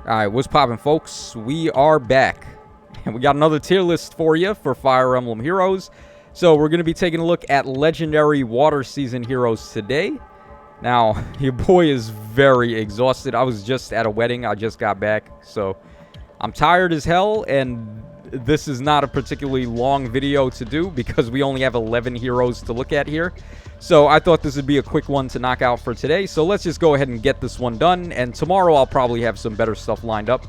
Alright, what's poppin', folks? We are back. And we got another tier list for you for Fire Emblem Heroes. So we're going to be taking a look at Legendary Water Season Heroes today. Now, your boy is very exhausted. I was just at a wedding. I just got back. So I'm tired as hell, and this is not a particularly long video to do because we only have 11 heroes to look at here. So I thought this would be a quick one to knock out for today. So let's just go ahead and get this one done. And tomorrow I'll probably have some better stuff lined up.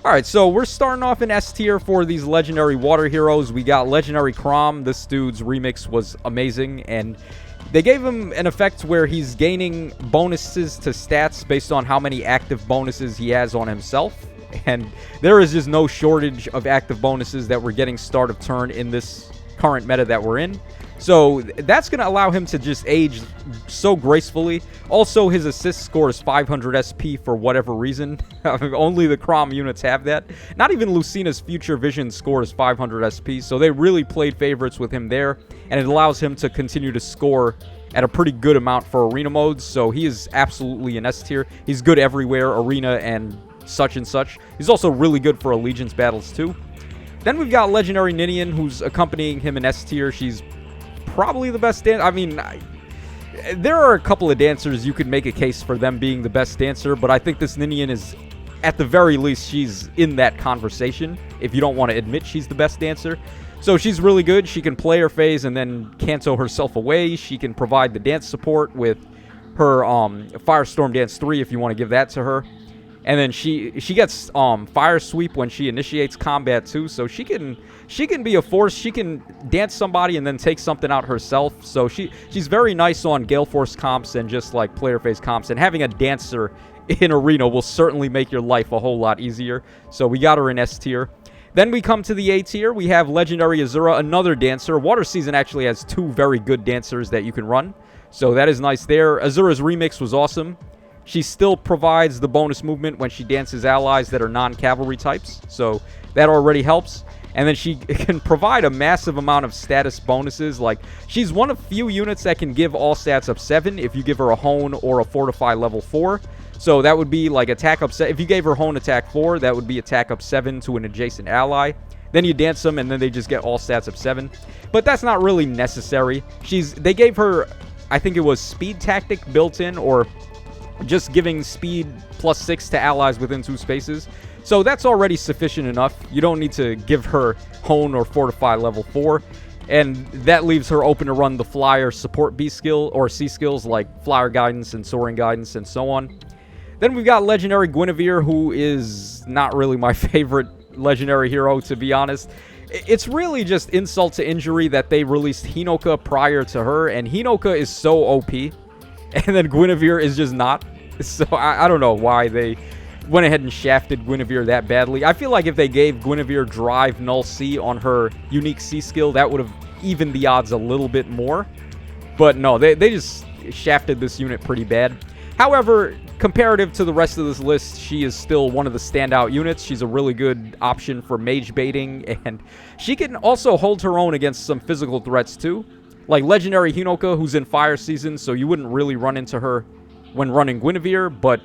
Alright, so we're starting off in S tier for these Legendary Water Heroes. We got Legendary Chrom. This dude's remix was amazing. And they gave him an effect where he's gaining bonuses to stats based on how many active bonuses he has on himself. And there is just no shortage of active bonuses that we're getting start of turn in this current meta that we're in. So that's going to allow him to just age so gracefully. Also, his assist score is 500 SP for whatever reason. Only the Chrom units have that. Not even Lucina's Future Vision score is 500 SP. So they really played favorites with him there. And it allows him to continue to score at a pretty good amount for arena modes. So he is absolutely an S tier. He's good everywhere, arena and such and such. He's also really good for allegiance battles too. Then we've got Legendary Ninian, who's accompanying him in S tier. She's probably the best dancer. I mean, there are a couple of dancers you could make a case for them being the best dancer, but I think this Ninian is, at the very least, she's in that conversation if you don't want to admit she's the best dancer. So she's really good. She can play her phase and then Kanto herself away. She can provide the dance support with her Firestorm Dance 3 if you want to give that to her. And then she gets Fire Sweep when she initiates combat too, so she can be a force. She can dance somebody and then take something out herself. So she's very nice on Gale Force comps and just like player phase comps. And having a dancer in arena will certainly make your life a whole lot easier. So we got her in S tier. Then we come to the A tier. We have Legendary Azura, another dancer. Water Season actually has two very good dancers that you can run, so that is nice there. Azura's remix was awesome. She still provides the bonus movement when she dances allies that are non-cavalry types, so that already helps. And then she can provide a massive amount of status bonuses. Like, she's one of few units that can give all stats up 7 if you give her a Hone or a Fortify level 4. So that would be like attack up 7. If you gave her Hone attack 4, that would be attack up 7 to an adjacent ally. Then you dance them, and then they just get all stats up 7. But that's not really necessary. They gave her, I think it was Speed Tactic built in, or just giving speed plus 6 to allies within 2 spaces. So that's already sufficient enough. You don't need to give her Hone or Fortify level 4. And that leaves her open to run the Flyer support B skill or C skills like Flyer Guidance and Soaring Guidance and so on. Then we've got Legendary Guinevere, who is not really my favorite legendary hero, to be honest. It's really just insult to injury that they released Hinoka prior to her, and Hinoka is so OP. And then Guinevere is just not. So I don't know why they went ahead and shafted Guinevere that badly. I feel like if they gave Guinevere Drive Null C on her unique C skill, that would have evened the odds a little bit more. But no, they just shafted this unit pretty bad. However, comparative to the rest of this list, she is still one of the standout units. She's a really good option for mage baiting, and she can also hold her own against some physical threats too. Like Legendary Hinoka, who's in Fire Season, so you wouldn't really run into her when running Guinevere, but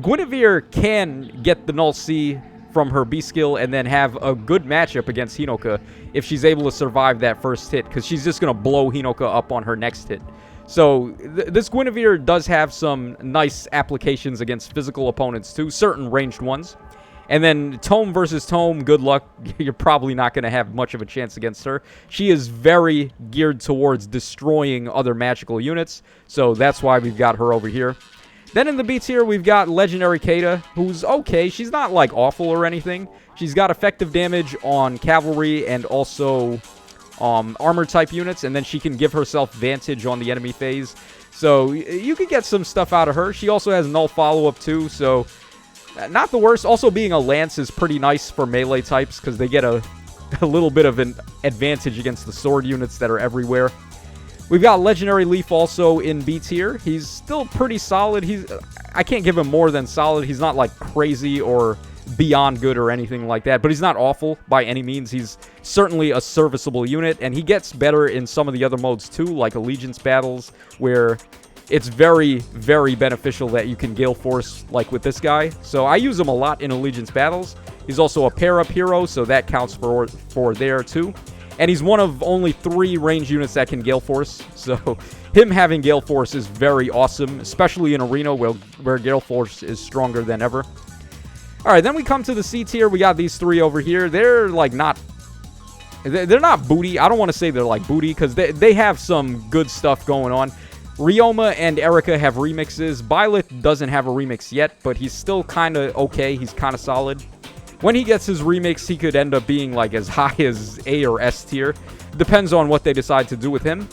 Guinevere can get the Null C from her B skill and then have a good matchup against Hinoka if she's able to survive that first hit, because she's just going to blow Hinoka up on her next hit. So this Guinevere does have some nice applications against physical opponents too, certain ranged ones. And then Tome versus Tome, good luck. You're probably not going to have much of a chance against her. She is very geared towards destroying other magical units, so that's why we've got her over here. Then in the B tier, we've got Legendary Keita, who's okay. She's not, like, awful or anything. She's got effective damage on cavalry and also armor-type units, and then she can give herself Vantage on the enemy phase. So you could get some stuff out of her. She also has Null Follow-Up, too, so not the worst. Also, being a Lance is pretty nice for melee types because they get a little bit of an advantage against the sword units that are everywhere. We've got Legendary Leaf also in B tier. He's still pretty solid. I can't give him more than solid. He's not like crazy or beyond good or anything like that, but he's not awful by any means. He's certainly a serviceable unit, and he gets better in some of the other modes too, like Allegiance battles, where it's very, very beneficial that you can Gale Force like with this guy. So I use him a lot in Allegiance battles. He's also a pair-up hero, so that counts for there too. And he's one of only 3 range units that can Gale Force. So him having Gale Force is very awesome, especially in Arena where Gale Force is stronger than ever. Alright, then we come to the C tier. We got these 3 over here. They're like not... They're not booty. I don't want to say they're like booty because they have some good stuff going on. Ryoma and Erica have remixes. Byleth doesn't have a remix yet, but he's still kind of okay. He's kind of solid. When he gets his remix, he could end up being like as high as A or S tier. Depends on what they decide to do with him.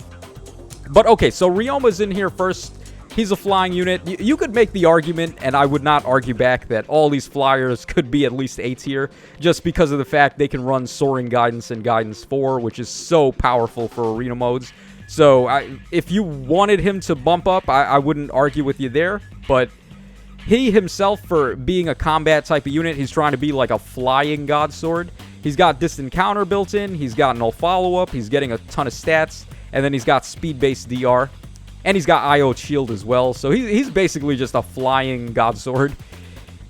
But okay, so Ryoma's in here first. He's a flying unit. You could make the argument, and I would not argue back, that all these flyers could be at least A tier, just because of the fact they can run Soaring Guidance and Guidance 4, which is so powerful for arena modes. So if you wanted him to bump up, I wouldn't argue with you there. But he himself, for being a combat type of unit, he's trying to be like a flying God Sword. He's got Distant Counter built in. He's got Null Follow-Up. He's getting a ton of stats. And then he's got Speed-based DR. And he's got IO Shield as well. So he's basically just a flying God Sword.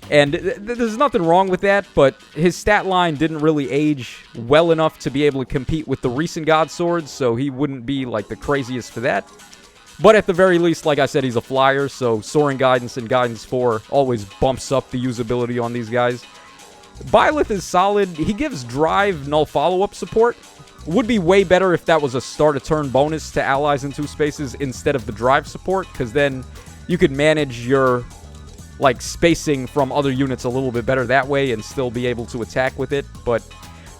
And there's nothing wrong with that, but his stat line didn't really age well enough to be able to compete with the recent God Swords, so he wouldn't be like the craziest for that. But at the very least, like I said, he's a flyer, so Soaring Guidance and Guidance 4 always bumps up the usability on these guys. Byleth is solid. He gives Drive Null Follow-Up support. Would be way better if that was a start-a-turn bonus to allies in 2 spaces instead of the Drive support, because then you could manage your like spacing from other units a little bit better that way and still be able to attack with it. But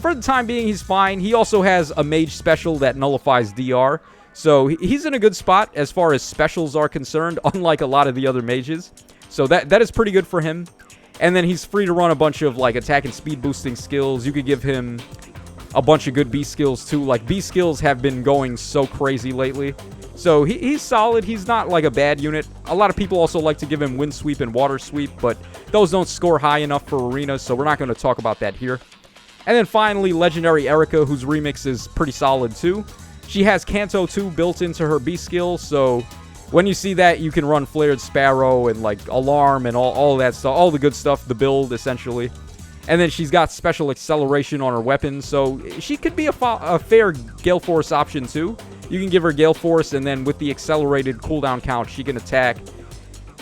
for the time being, he's fine. He also has a mage special that nullifies DR, so he's in a good spot as far as specials are concerned, unlike a lot of the other mages. So that is pretty good for him. And then he's free to run a bunch of like attack and speed boosting skills. You could give him a bunch of good B skills too. Like B skills have been going so crazy lately. So he's solid. He's not like a bad unit. A lot of people also like to give him Wind Sweep and Water Sweep, but those don't score high enough for Arena, so we're not going to talk about that here. And then finally, Legendary Erica, whose remix is pretty solid too. She has Canto 2 built into her B skill, so when you see that, you can run Flared Sparrow and like Alarm and all that stuff, all the good stuff, the build essentially. And then she's got special acceleration on her weapon, so she could be a fair Gale Force option too. You can give her Gale Force, and then with the accelerated cooldown count, she can attack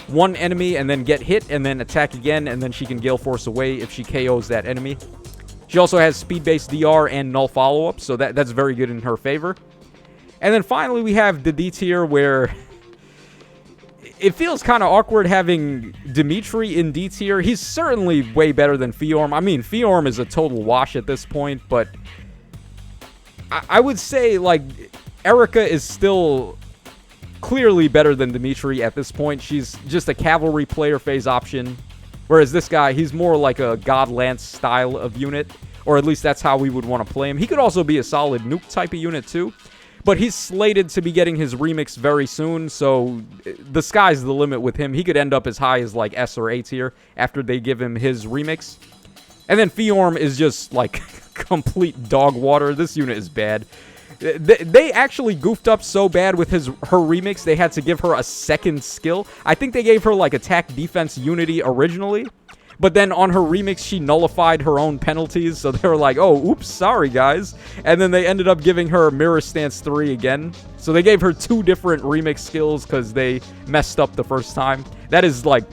one enemy and then get hit, and then attack again, and then she can Gale Force away if she KOs that enemy. She also has speed-based DR and Null Follow-Up, so that's very good in her favor. And then finally, we have the D tier, where it feels kind of awkward having Dimitri in D tier. He's certainly way better than Fiorm. I mean, Fiorm is a total wash at this point, but I would say, like, Erica is still clearly better than Dimitri at this point. She's just a cavalry player phase option, whereas this guy, he's more like a God Lance style of unit, or at least that's how we would want to play him. He could also be a solid nuke type of unit too, but he's slated to be getting his remix very soon, so the sky's the limit with him. He could end up as high as like S or A tier after they give him his remix. And then Fiorm is just like complete dog water. This unit is bad. They actually goofed up so bad with her remix, they had to give her a second skill. I think they gave her like attack defense unity originally, but then on her remix, she nullified her own penalties, so they were like, oh, oops, sorry, guys. And then they ended up giving her Mirror Stance 3 again. So they gave her 2 different remix skills because they messed up the first time. That is like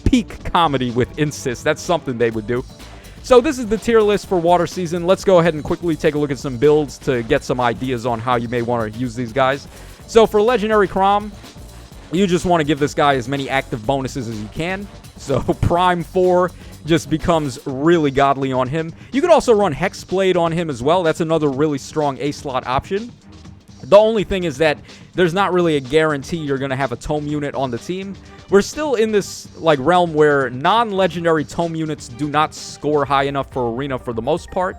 peak comedy with Insist. That's something they would do. So this is the tier list for Water Season. Let's go ahead and quickly take a look at some builds to get some ideas on how you may want to use these guys. So for Legendary Chrom, you just want to give this guy as many active bonuses as you can. So Prime 4 just becomes really godly on him. You could also run Hexblade on him as well. That's another really strong A-slot option. The only thing is that there's not really a guarantee you're going to have a Tome unit on the team. We're still in this like realm where non-legendary Tome units do not score high enough for Arena for the most part.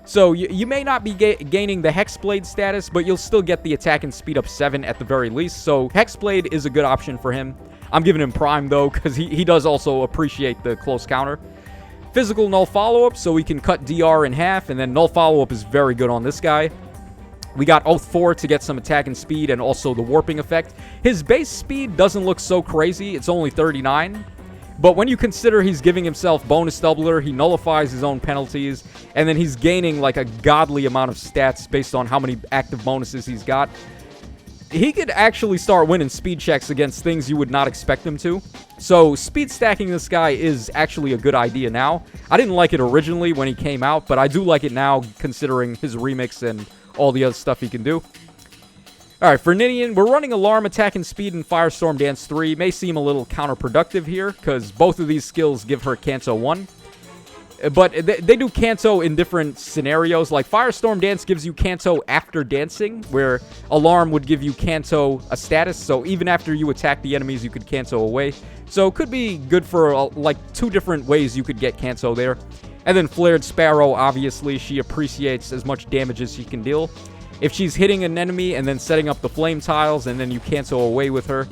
So you may not be gaining the Hexblade status, but you'll still get the attack and speed up 7 at the very least. So Hexblade is a good option for him. I'm giving him Prime though, because he does also appreciate the close counter. Physical Null Follow-Up, so we can cut DR in half, and then Null Follow-Up is very good on this guy. We got Oath 4 to get some attack and speed and also the warping effect. His base speed doesn't look so crazy. It's only 39. But when you consider he's giving himself bonus doubler, he nullifies his own penalties, and then he's gaining like a godly amount of stats based on how many active bonuses he's got, he could actually start winning speed checks against things you would not expect him to. So speed stacking this guy is actually a good idea now. I didn't like it originally when he came out, but I do like it now considering his remix and all the other stuff he can do. Alright, for Ninian, we're running Alarm, Attack and Speed, and Firestorm Dance 3. May seem a little counterproductive here, because both of these skills give her Canto 1. But they do Canto in different scenarios. Like, Firestorm Dance gives you Canto after dancing, where Alarm would give you Canto a status. So even after you attack the enemies, you could Canto away. So it could be good for, like, 2 different ways you could get Canto there. And then Flared Sparrow, obviously, she appreciates as much damage as she can deal. If she's hitting an enemy and then setting up the flame tiles and then you cancel away with her,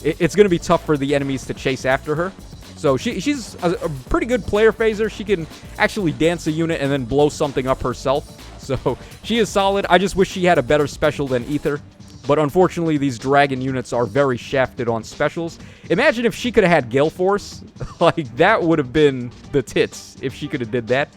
it's going to be tough for the enemies to chase after her. So she's a pretty good player phaser. She can actually dance a unit and then blow something up herself. So she is solid. I just wish she had a better special than Ether. But unfortunately, these dragon units are very shafted on specials. Imagine if she could have had Gale Force. Like, that would have been the tits if she could have did that.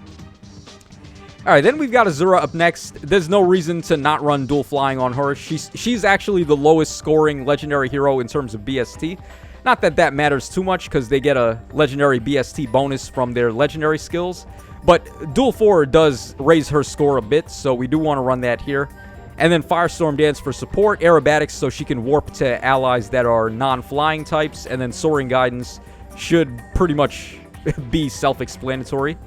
Alright, then we've got Azura up next. There's no reason to not run dual flying on her. She's actually the lowest scoring legendary hero in terms of BST. Not that that matters too much, because they get a legendary BST bonus from their legendary skills. But Dual 4 does raise her score a bit, so we do want to run that here. And then Firestorm Dance for support, Aerobatics so she can warp to allies that are non-flying types, and then Soaring Guidance should pretty much be self-explanatory.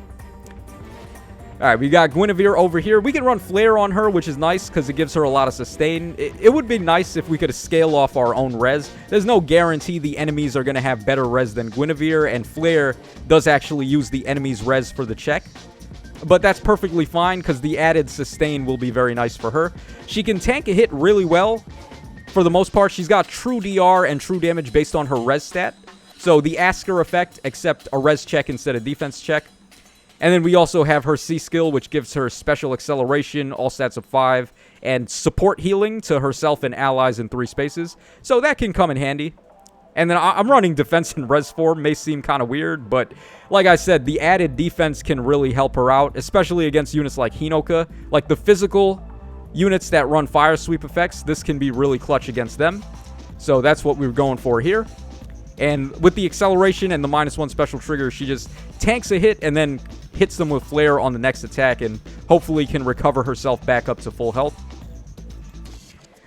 Alright, we got Guinevere over here. We can run Flare on her, which is nice because it gives her a lot of sustain. It would be nice if we could scale off our own res. There's no guarantee the enemies are going to have better res than Guinevere, and Flare does actually use the enemy's res for the check. But that's perfectly fine because the added sustain will be very nice for her. She can tank a hit really well. For the most part, she's got true DR and true damage based on her res stat. So the Asker effect, except a res check instead of defense check. And then we also have her C skill, which gives her special acceleration, all stats of 5, and support healing to herself and allies in 3 spaces. So that can come in handy. And then I'm running defense in res form. May seem kind of weird, but like I said, the added defense can really help her out, especially against units like Hinoka. Like the physical units that run fire sweep effects, this can be really clutch against them. So that's what we were going for here. And with the acceleration and the -1 special trigger, she just tanks a hit and then hits them with Flare on the next attack and hopefully can recover herself back up to full health.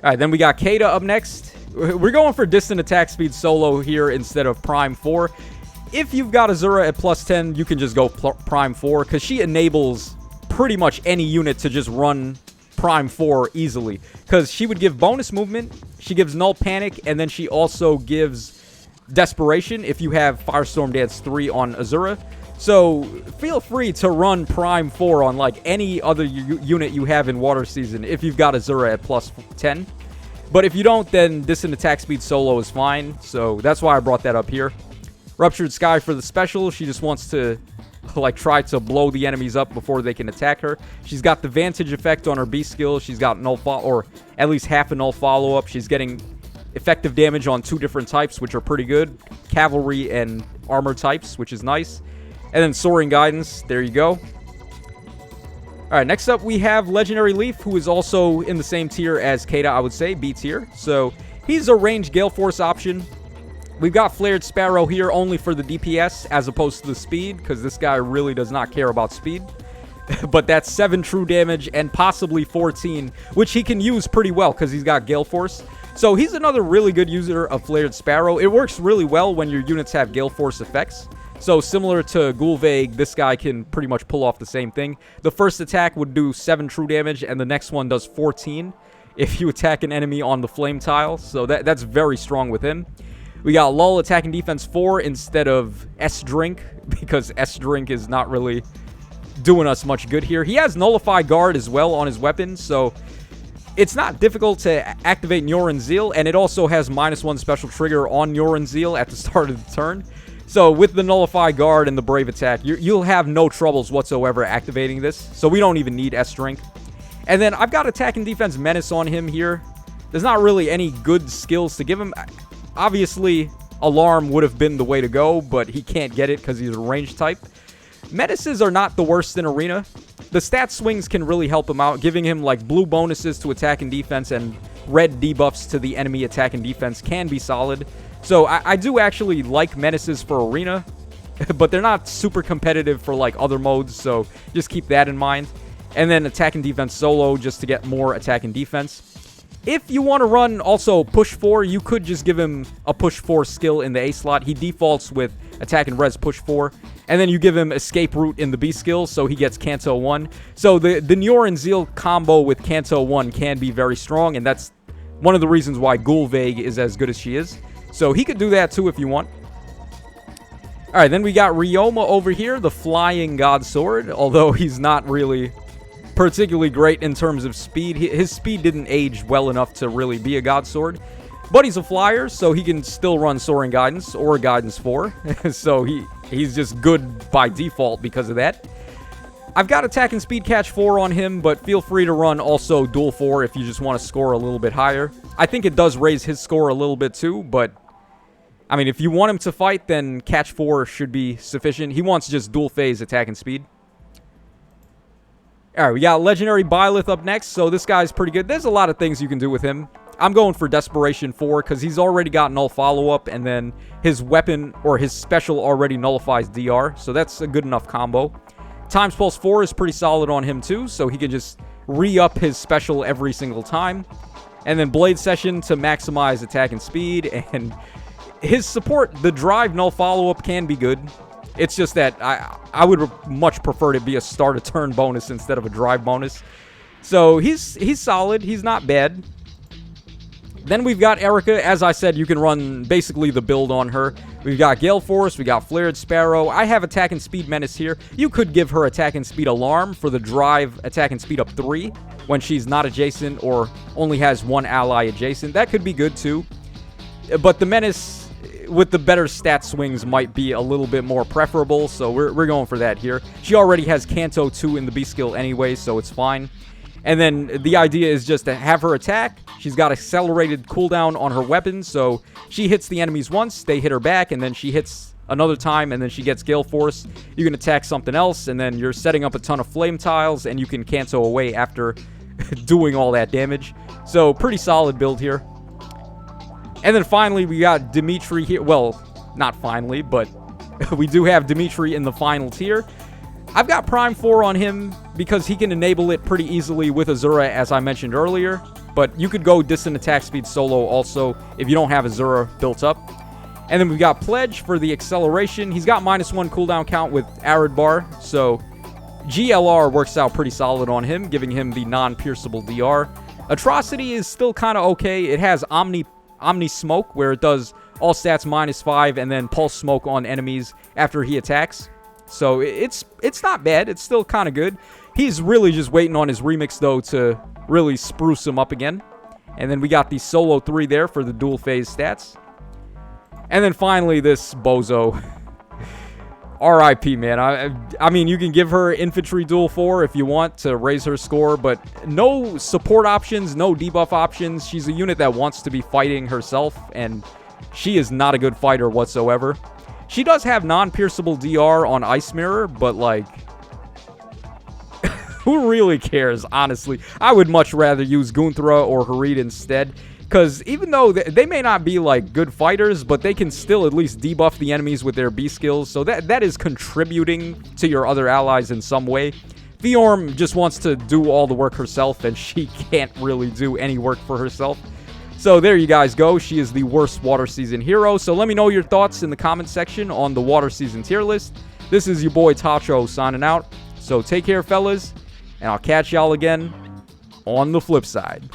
Alright, then we got Kata up next. We're going for distant attack speed solo here instead of Prime 4. If you've got Azura at +10, you can just go Prime 4 because she enables pretty much any unit to just run Prime 4 easily. Because she would give bonus movement, she gives Null Panic, and then she also gives Desperation if you have Firestorm Dance 3 on Azura. So feel free to run Prime 4 on like any other unit you have in Water Season if you've got Azura at +10. But if you don't, then distant attack speed solo is fine. So that's why I brought that up here. Ruptured Sky for the special. She just wants to like try to blow the enemies up before they can attack her. She's got the Vantage effect on her B skill. She's got null or at least half a null follow-up. She's getting effective damage on 2 different types, which are pretty good. Cavalry and armor types, which is nice. And then Soaring Guidance. There you go. Alright, next up we have Legendary Leaf, who is also in the same tier as Kata, I would say, B tier. So he's a ranged Gale Force option. We've got Flared Sparrow here only for the DPS as opposed to the speed, because this guy really does not care about speed. But that's 7 true damage and possibly 14, which he can use pretty well because he's got Gale Force. So he's another really good user of Flared Sparrow. It works really well when your units have Gale Force effects. So similar to Gulvaig, this guy can pretty much pull off the same thing. The first attack would do 7 true damage, and the next one does 14 if you attack an enemy on the flame tile. So that's very strong with him. We got Lull Attack and Defense 4 instead of S-Drink, because S-Drink is not really doing us much good here. He has Nullify Guard as well on his weapon, so it's not difficult to activate Neuron Zeal, and it also has -1 special trigger on Neuron Zeal at the start of the turn. So with the Nullify Guard and the Brave Attack, you'll have no troubles whatsoever activating this, so we don't even need S-Drink. And then I've got attack and defense menace on him here. There's not really any good skills to give him. Obviously, alarm would have been the way to go, but he can't get it because he's a range type. Menaces are not the worst in Arena. The stat swings can really help him out, giving him like blue bonuses to attack and defense and red debuffs to the enemy attack and defense can be solid. So I do actually like menaces for Arena, but they're not super competitive for like other modes, so just keep that in mind. And then attack and defense solo just to get more attack and defense. If you want to run also push 4, you could just give him a push 4 skill in the A slot. He defaults with attack and res push 4. And then you give him escape route in the B skill, so he gets Kanto 1. So the Nior and Zeal combo with Kanto 1 can be very strong, and that's one of the reasons why Gulveig is as good as she is. So he could do that too if you want. Alright, then we got Ryoma over here, the Flying God Sword, although he's not really particularly great in terms of speed. His speed didn't age well enough to really be a God Sword. But he's a flyer, so he can still run Soaring Guidance or Guidance 4. So he's just good by default because of that. I've got Attack and Speed Catch 4 on him, but feel free to run also Duel 4 if you just want to score a little bit higher. I think it does raise his score a little bit too, but I mean, if you want him to fight, then Catch 4 should be sufficient. He wants just Dual Phase Attack and Speed. Alright, we got Legendary Byleth up next, so this guy's pretty good. There's a lot of things you can do with him. I'm going for Desperation 4 because he's already got Null Follow-Up, and then his weapon or his special already nullifies DR, so that's a good enough combo. Times Pulse 4 is pretty solid on him too, so he can just re-up his special every single time. And then Blade Session to maximize attack and speed, and his support, the Drive Null Follow-Up can be good. It's just that I would much prefer to be a start a turn bonus instead of a drive bonus. So he's solid. He's not bad. Then we've got Erica. As I said, you can run basically the build on her. We've got Gale Force. We got Flared Sparrow. I have Attack and Speed Menace here. You could give her Attack and Speed Alarm for the drive Attack and Speed up 3 when she's not adjacent or only has one ally adjacent. That could be good too. But the Menace with the better stat swings might be a little bit more preferable, so we're going for that here. She already has Kanto 2 in the B skill anyway, so it's fine. And then the idea is just to have her attack. She's got accelerated cooldown on her weapons, so she hits the enemies once, they hit her back, and then she hits another time, and then she gets Gale Force. You can attack something else, and then you're setting up a ton of flame tiles, and you can Kanto away after doing all that damage. So pretty solid build here. And then finally, we got Dimitri here. Well, not finally, but we do have Dimitri in the final tier. I've got Prime 4 on him because he can enable it pretty easily with Azura, as I mentioned earlier. But you could go Distant Attack Speed solo also if you don't have Azura built up. And then we've got Pledge for the acceleration. He's got -1 cooldown count with Arid Bar, so GLR works out pretty solid on him, giving him the non-pierceable DR. Atrocity is still kind of okay. It has Omni Smoke, where it does all stats -5 and then Pulse Smoke on enemies after he attacks. So it's not bad. It's still kind of good. He's really just waiting on his remix, though, to really spruce him up again. And then we got the Solo 3 there for the dual phase stats. And then finally, this Bozo. RIP, man. I mean, you can give her Infantry Duel 4 if you want to raise her score, but no support options, no debuff options. She's a unit that wants to be fighting herself, and she is not a good fighter whatsoever. She does have non-pierceable DR on Ice Mirror, but, like, who really cares, honestly? I would much rather use Gunthra or Harid instead. Because even though they may not be, like, good fighters, but they can still at least debuff the enemies with their B skills. So that is contributing to your other allies in some way. Fiorm just wants to do all the work herself, and she can't really do any work for herself. So there you guys go. She is the worst Water Season hero. So let me know your thoughts in the comment section on the Water Season tier list. This is your boy Tacho signing out. So take care, fellas, and I'll catch y'all again on the flip side.